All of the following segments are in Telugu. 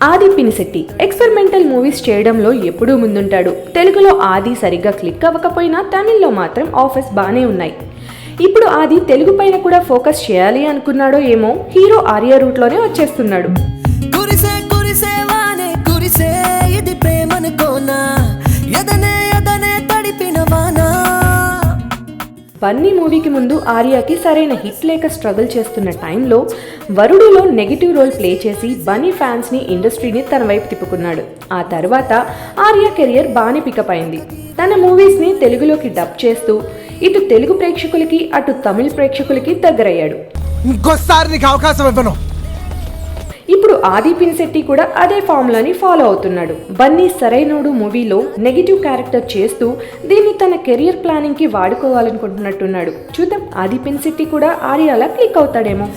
ఆది పినిశెట్టి ఎక్స్పెరిమెంటల్ మూవీస్ చేయడంలో ఎప్పుడూ ముందుంటాడు. తెలుగులో ఆది సరిగ్గా క్లిక్ అవ్వకపోయినా తమిళ్లో మాత్రం ఆఫర్స్ బానే ఉన్నాయి. ఇప్పుడు ఆది తెలుగు పైన కూడా ఫోకస్ చేయాలి అనుకున్నాడో ఏమో, హీరో ఆర్య రూట్ లోనే వచ్చేస్తున్నాడు. బన్నీ మూవీకి ముందు ఆర్యకి సరైన హిట్ లేక స్ట్రగుల్ చేస్తున్న టైంలో వరుడులో నెగిటివ్ రోల్ ప్లే చేసి బన్నీ ఫ్యాన్స్ని ఇండస్ట్రీని తన వైపు తిప్పుకున్నాడు. ఆ తర్వాత ఆర్య కెరియర్ బాగానే పికప్ అయింది. తన మూవీస్ని తెలుగులోకి డబ్ చేస్తూ ఇటు తెలుగు ప్రేక్షకులకి అటు తమిళ ప్రేక్షకులకి దగ్గరయ్యాడు. ఇంకోసారి నీకు అవకాశం ఇవ్వను. ఇప్పుడు ఆది పినిశెట్టి కూడా అదే ఫార్ములాని ఫాలో అవుతున్నాడు. బన్నీ సరైనోడు మూవీలో నెగిటివ్ క్యారెక్టర్ చేస్తూ దీన్ని తన కెరియర్ ప్లానింగ్ కి వాడుకోవాలనుకుంటున్నట్టున్నాడు. చూద్దాం ఆది పినిశెట్టి కూడా ఆర్యాలా క్లిక్ అవుతాడేమో.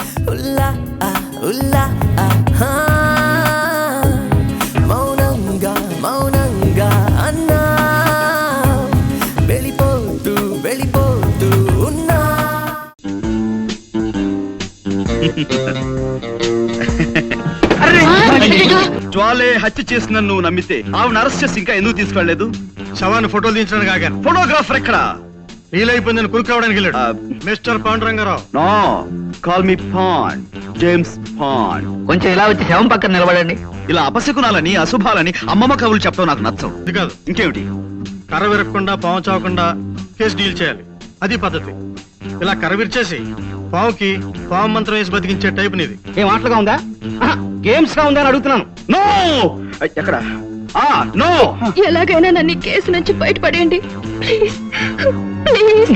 జ్వాలే హత్య చేసిన నువ్వు నమ్మితే ఆవిడ అరెస్ట్ చేసి ఇంకా ఎందుకు తీసుకెళ్లలేదు? శవాన్ని ఫోటోలు తీయించడానికి ఆగాను. ఫోటోగ్రాఫర్ ఎక్కడ? వీలైపోయిందని కురుకు రావడానికి వెళ్ళాడు. Mister Pandurangarao. No, call me Bond, James Bond. కొంచెం ఇలా వచ్చి శవం పక్కన నిలబడండి. ఇలా అపశకునాలని అశుభాలని అమ్మమ్మ కవులు చెప్పడం నాకు నచ్చం. ఇది కాదు, ఇంకేమిటి? కర్ర విరగకుండా పాము చావకుండా కేసు డీల్ చేయాలి. అది పద్ధతి. ఇలా కర్ర విరిచేసి పావుకి పాము మంత్రం వేసి బతికించే టైప్ నీది. ఏం ఆటలుగా ఉందా, గేమ్స్ గా ఉందా అని అడుగుతున్నాను. నో, ఎక్కడ? నో, ఎలాగైనా నన్ను కేసు నుంచి బయటపడేయండి ప్లీజ్.